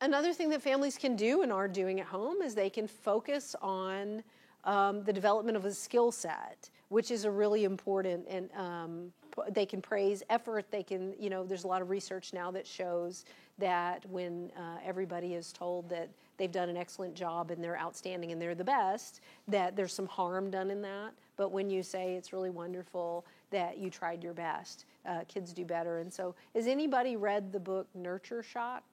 Another thing that families can do and are doing at home is they can focus on the development of a skill set, which is a really important, and they can praise effort. They can, there's a lot of research now that shows that when everybody is told that they've done an excellent job and they're outstanding and they're the best, that there's some harm done in that. But when you say it's really wonderful that you tried your best, kids do better. And so, has anybody read the book Nurture Shock?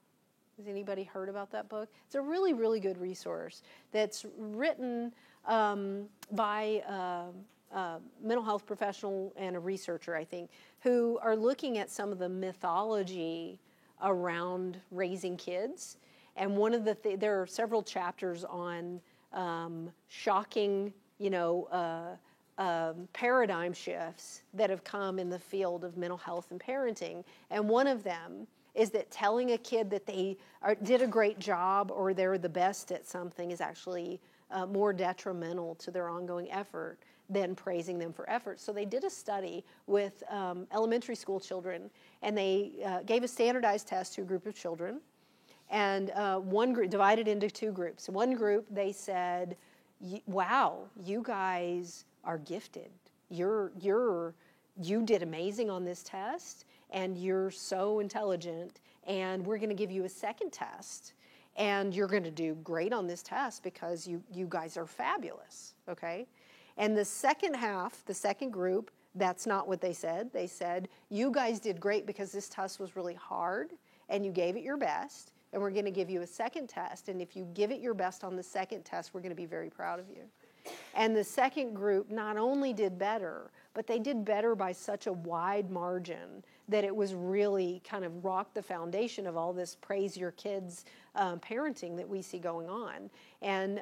Has anybody heard about that book? It's a really, really good resource that's written by a mental health professional and a researcher, I think, who are looking at some of the mythology around raising kids. And one of there are several chapters on shocking, paradigm shifts that have come in the field of mental health and parenting. And one of them is that telling a kid that they did a great job or they're the best at something is actually more detrimental to their ongoing effort than praising them for effort. So they did a study with elementary school children, and they gave a standardized test to a group of children, and one group divided into two groups. One group, they said, wow, you guys are gifted. You did amazing on this test, and you're so intelligent, and we're going to give you a second test, and you're going to do great on this test because you guys are fabulous, okay? And the second half, the second group, that's not what they said. They said, you guys did great because this test was really hard, and you gave it your best, and we're going to give you a second test, and if you give it your best on the second test, we're going to be very proud of you. And the second group not only did better, but they did better by such a wide margin that it was really kind of rocked the foundation of all this praise your kids parenting that we see going on. And,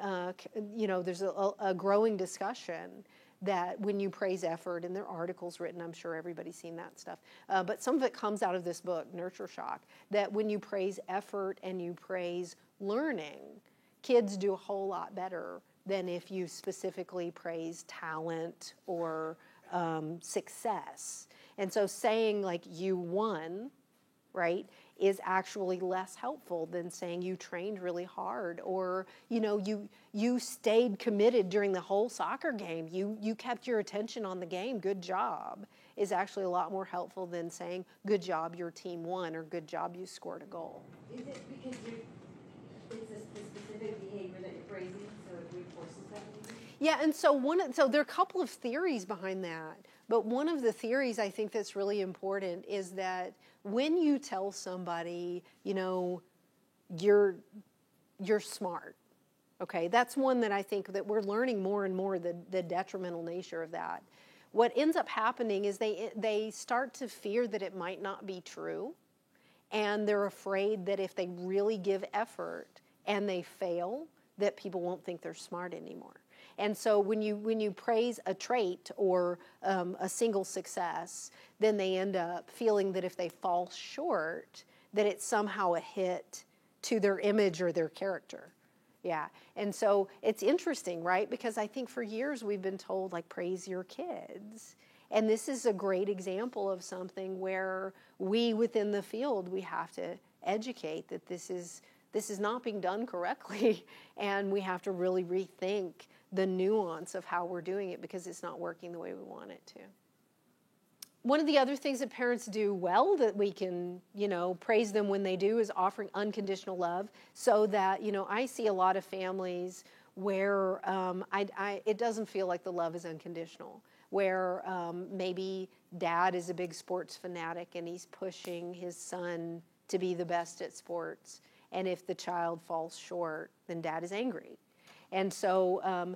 there's a growing discussion that when you praise effort, and there are articles written, I'm sure everybody's seen that stuff, but some of it comes out of this book, Nurture Shock, that when you praise effort and you praise learning, kids do a whole lot better than if you specifically praise talent or success. And so saying like you won, right, is actually less helpful than saying you trained really hard, or you stayed committed during the whole soccer game. You kept your attention on the game. Good job is actually a lot more helpful than saying good job your team won or good job you scored a goal. Is it because it's the specific behavior that you're praising, so it reinforces that behavior? Yeah, and so there are a couple of theories behind that. But one of the theories I think that's really important is that when you tell somebody, you're smart, okay, that's one that I think that we're learning more and more the detrimental nature of that. What ends up happening is they start to fear that it might not be true, and they're afraid that if they really give effort and they fail, that people won't think they're smart anymore. And so when you praise a trait or a single success, then they end up feeling that if they fall short, that it's somehow a hit to their image or their character. Yeah, and so it's interesting, right? Because I think for years we've been told, like, praise your kids. And this is a great example of something where we within the field, we have to educate that this is not being done correctly, and we have to really rethink the nuance of how we're doing it because it's not working the way we want it to. One of the other things that parents do well that we can, praise them when they do is offering unconditional love, so that, I see a lot of families where it doesn't feel like the love is unconditional, where maybe dad is a big sports fanatic and he's pushing his son to be the best at sports. And if the child falls short, then dad is angry. And so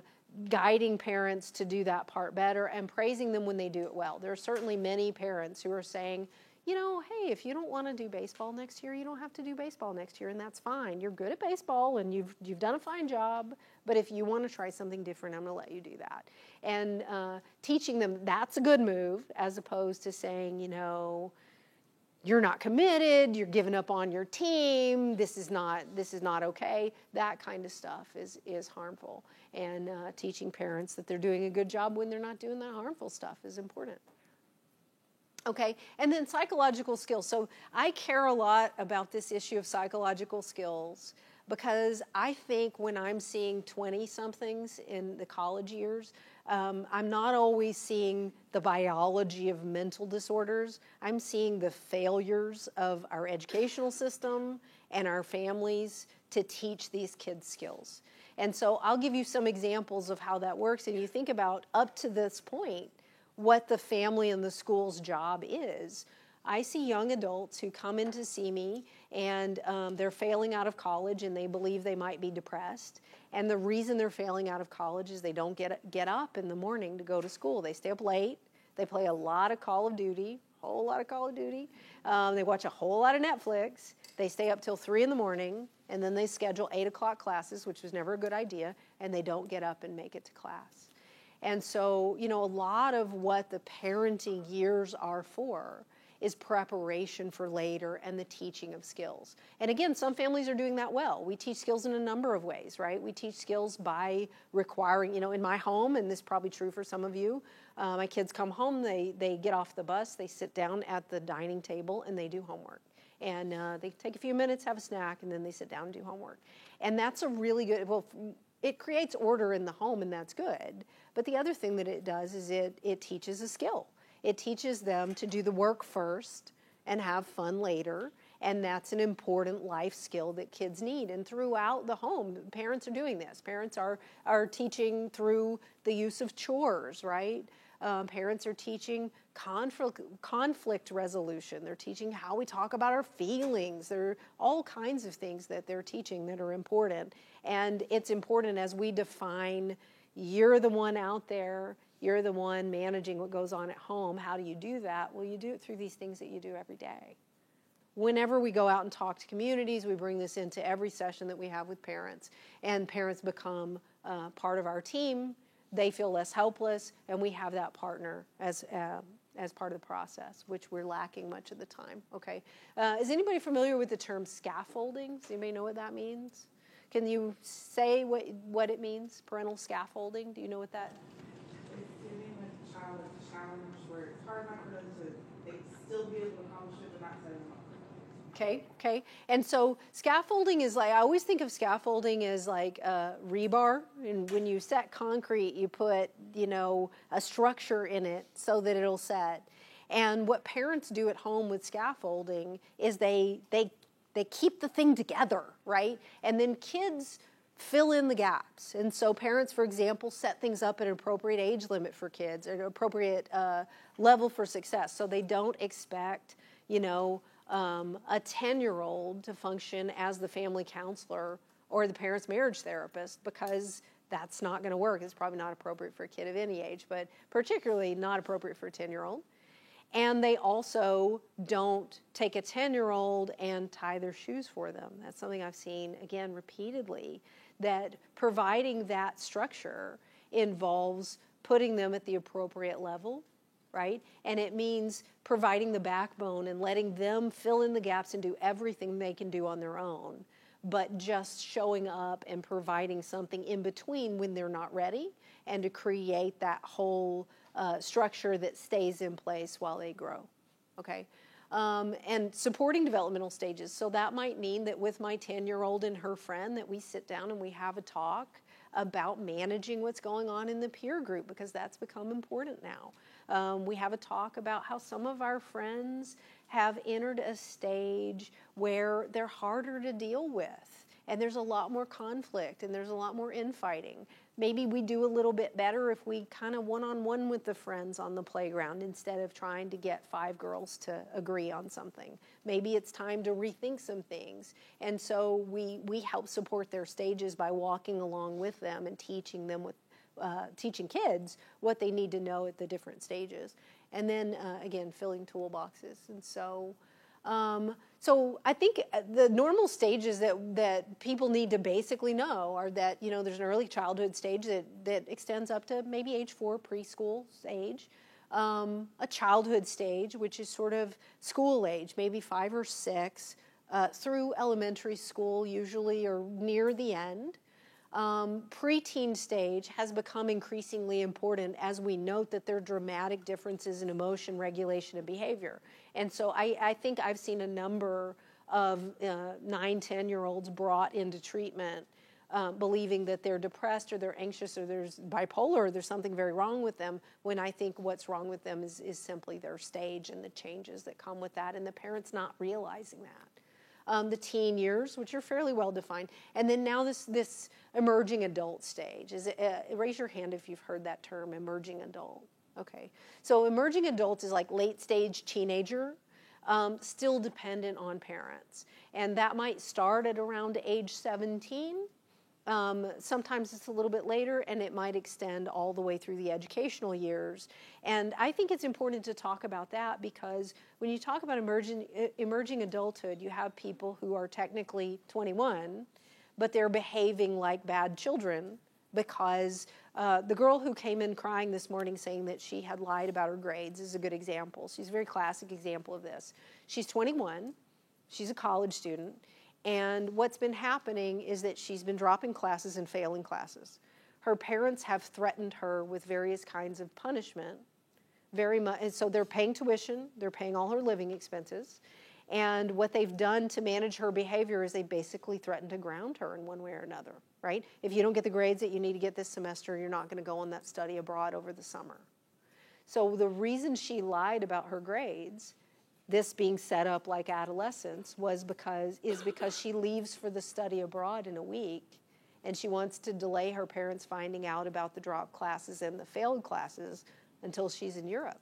guiding parents to do that part better and praising them when they do it well. There are certainly many parents who are saying, hey, if you don't want to do baseball next year, you don't have to do baseball next year, and that's fine. You're good at baseball, and you've done a fine job, but if you want to try something different, I'm going to let you do that. And teaching them that's a good move, as opposed to saying, you're not committed, you're giving up on your team, this is not okay. That kind of stuff is harmful. And teaching parents that they're doing a good job when they're not doing that harmful stuff is important. Okay, and then psychological skills. So I care a lot about this issue of psychological skills because I think when I'm seeing 20-somethings in the college years, I'm not always seeing the biology of mental disorders. I'm seeing the failures of our educational system and our families to teach these kids skills. And so I'll give you some examples of how that works, and you think about up to this point, what the family and the school's job is. I see young adults who come in to see me and they're failing out of college and they believe they might be depressed. And the reason they're failing out of college is they don't get up in the morning to go to school. They stay up late. They play a lot of Call of Duty, a whole lot of Call of Duty. They watch a whole lot of Netflix. They stay up till 3 in the morning, and then they schedule 8 o'clock classes, which was never a good idea, and they don't get up and make it to class. And so, a lot of what the parenting years are for is preparation for later and the teaching of skills. And again, some families are doing that well. We teach skills in a number of ways, right? We teach skills by requiring, in my home, and this is probably true for some of you, my kids come home, they get off the bus, they sit down at the dining table, and they do homework. And they take a few minutes, have a snack, and then they sit down and do homework. And that's a really good, it creates order in the home, and that's good. But the other thing that it does is it teaches a skill. It teaches them to do the work first and have fun later, and that's an important life skill that kids need. And throughout the home, parents are doing this. Parents are teaching through the use of chores, right? Parents are teaching conflict resolution. They're teaching how we talk about our feelings. There are all kinds of things that they're teaching that are important. And it's important as we define, you're the one out there, you're the one managing what goes on at home. How do you do that? Well, you do it through these things that you do every day. Whenever we go out and talk to communities, we bring this into every session that we have with parents. And parents become part of our team. They feel less helpless, and we have that partner as part of the process, which we're lacking much of the time. Okay, is anybody familiar with the term scaffolding? Does anybody know what that means? Can you say what it means, parental scaffolding? Do you know what that? It's giving a child a challenge where it's hard enough for them to they still be able to accomplish it, but not setting them up. Okay. And so scaffolding is like, I always think of scaffolding as like rebar. And when you set concrete, you put, a structure in it so that it'll set. And what parents do at home with scaffolding is they keep the thing together, right? And then kids fill in the gaps. And so parents, for example, set things up at an appropriate age limit for kids, or an appropriate level for success. So they don't expect, a 10-year-old to function as the family counselor or the parent's marriage therapist, because that's not going to work. It's probably not appropriate for a kid of any age, but particularly not appropriate for a 10-year-old. And they also don't take a 10-year-old and tie their shoes for them. That's something I've seen, again, repeatedly, that providing that structure involves putting them at the appropriate level, right? And it means providing the backbone and letting them fill in the gaps and do everything they can do on their own, but just showing up and providing something in between when they're not ready, and to create that whole structure that stays in place while they grow, okay? And supporting developmental stages. So that might mean that with my 10-year-old and her friend, that we sit down and we have a talk about managing what's going on in the peer group, because that's become important now. We have a talk about how some of our friends have entered a stage where they're harder to deal with, and there's a lot more conflict, and there's a lot more infighting. Maybe we do a little bit better if we kind of one-on-one with the friends on the playground instead of trying to get 5 girls to agree on something. Maybe it's time to rethink some things. And so we help support their stages by walking along with them and teaching them teaching kids what they need to know at the different stages. And then, again, filling toolboxes. And so I think the normal stages that people need to basically know are that, there's an early childhood stage that extends up to maybe age 4, preschool age. A childhood stage, which is sort of school age, maybe 5 or 6, through elementary school usually, or near the end. Preteen stage has become increasingly important as we note that there are dramatic differences in emotion, regulation, and behavior. And so I think I've seen a number of 9, 10-year-olds brought into treatment believing that they're depressed or they're anxious or there's bipolar or there's something very wrong with them, when I think what's wrong with them is simply their stage and the changes that come with that, and the parents not realizing that. The teen years, which are fairly well defined, and then now this emerging adult stage. Raise your hand if you've heard that term, emerging adult. Okay, so emerging adult is like late stage teenager, still dependent on parents, and that might start at around age 17. Sometimes it's a little bit later, and it might extend all the way through the educational years. And I think it's important to talk about that, because when you talk about emerging adulthood, you have people who are technically 21, but they're behaving like bad children because the girl who came in crying this morning saying that she had lied about her grades is a good example. She's a very classic example of this. She's 21. She's a college student. And what's been happening is that she's been dropping classes and failing classes. Her parents have threatened her with various kinds of punishment, very much. And so they're paying tuition, they're paying all her living expenses, and what they've done to manage her behavior is they basically threatened to ground her in one way or another, right? If you don't get the grades that you need to get this semester, you're not going to go on that study abroad over the summer. So the reason she lied about her grades, this being set up like adolescence, because she leaves for the study abroad in a week, and she wants to delay her parents finding out about the drop classes and the failed classes until she's in Europe.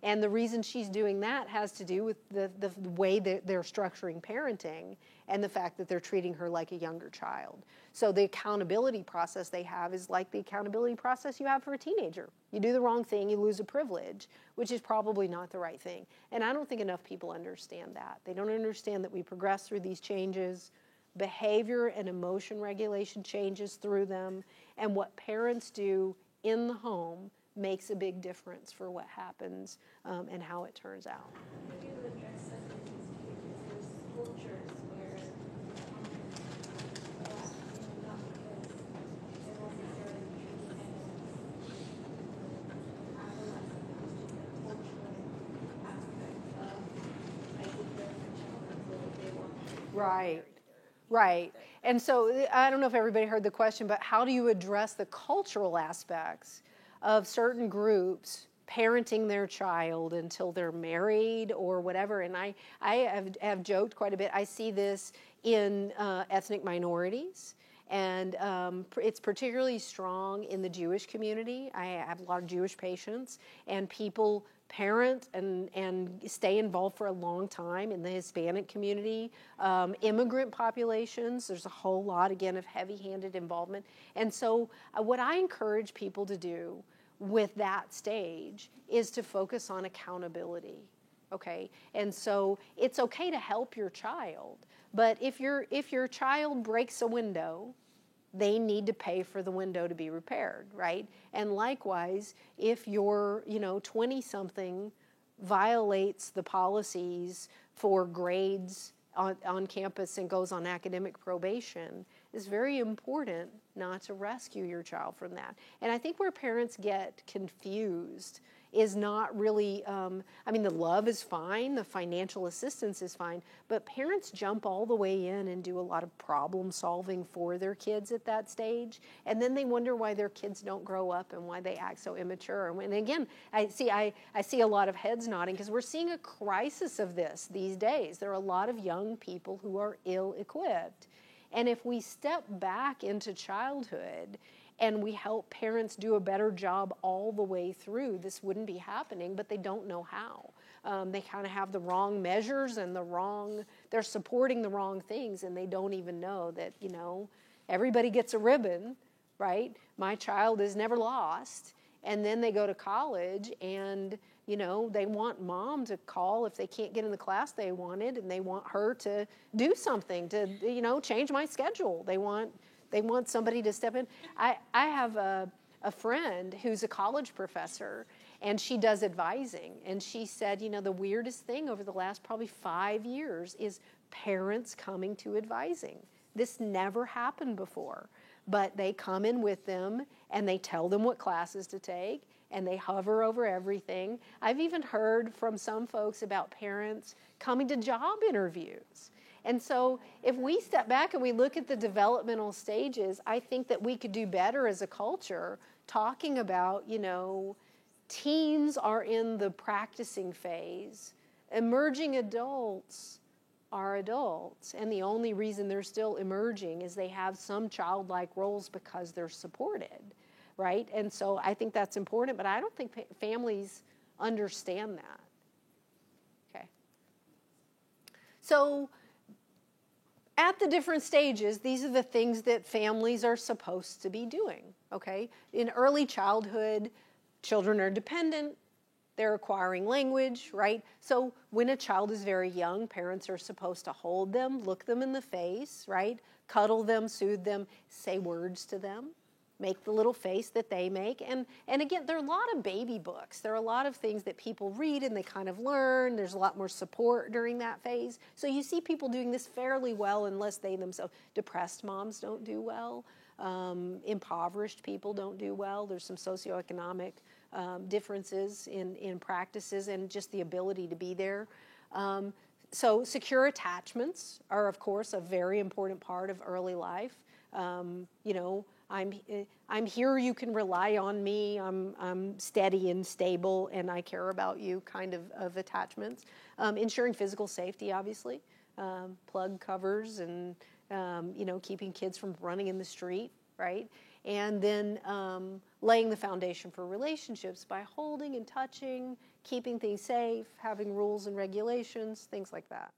And the reason she's doing that has to do with the way that they're structuring parenting and the fact that they're treating her like a younger child. So the accountability process they have is like the accountability process you have for a teenager. You do the wrong thing, you lose a privilege, which is probably not the right thing. And I don't think enough people understand that. They don't understand that we progress through these changes, behavior and emotion regulation changes through them, and what parents do in the home makes a big difference for what happens and how it turns out. How do you address some of these behaviors? There's cultures where, not because they're necessarily treated as adolescents, it's just a cultural aspect of making their children feel like they want to. Right. Right. And so I don't know if everybody heard the question, but how do you address the cultural aspects of certain groups parenting their child until they're married or whatever? And I have joked quite a bit. I see this in ethnic minorities, and it's particularly strong in the Jewish community. I have a lot of Jewish patients, and people parent and stay involved for a long time in the Hispanic community. Immigrant populations, there's a whole lot, again, of heavy-handed involvement. And so what I encourage people to do with that stage is to focus on accountability, okay? And so it's okay to help your child, but if your child breaks a window, they need to pay for the window to be repaired, right? And likewise, if your 20-something violates the policies for grades on campus and goes on academic probation, it's very important not to rescue your child from that. And I think where parents get confused is not really, the love is fine, the financial assistance is fine, but parents jump all the way in and do a lot of problem solving for their kids at that stage, and then they wonder why their kids don't grow up and why they act so immature. And again, I see a lot of heads nodding because we're seeing a crisis of this these days. There are a lot of young people who are ill-equipped. And if we step back into childhood and we help parents do a better job all the way through, this wouldn't be happening, but they don't know how. They kind of have the wrong measures and they're supporting the wrong things, and they don't even know that, everybody gets a ribbon, right? My child is never lost. And then they go to college and, they want mom to call if they can't get in the class they wanted, and they want her to do something to, change my schedule. They want somebody to step in. I have a friend who's a college professor, and she does advising. And she said, the weirdest thing over the last probably 5 years is parents coming to advising. This never happened before. but they come in with them and they tell them what classes to take and they hover over everything. I've even heard from some folks about parents coming to job interviews. And so if we step back and we look at the developmental stages, I think that we could do better as a culture talking about, teens are in the practicing phase. Emerging adults are adults, and the only reason they're still emerging is they have some childlike roles because they're supported, right? And so I think that's important, but I don't think families understand that. Okay. So at the different stages, these are the things that families are supposed to be doing, okay? In early childhood, children are dependent. They're acquiring language, right? So when a child is very young, parents are supposed to hold them, look them in the face, right? Cuddle them, soothe them, say words to them, make the little face that they make. And again, there are a lot of baby books. There are a lot of things that people read and they kind of learn. There's a lot more support during that phase. So you see people doing this fairly well unless they themselves, depressed moms don't do well. Impoverished people don't do well. There's some socioeconomic differences in practices and just the ability to be there. So secure attachments are, of course, a very important part of early life. I'm here, you can rely on me, I'm steady and stable, and I care about you kind of attachments. Ensuring physical safety, obviously. Plug covers and, keeping kids from running in the street, right? And then laying the foundation for relationships by holding and touching, keeping things safe, having rules and regulations, things like that.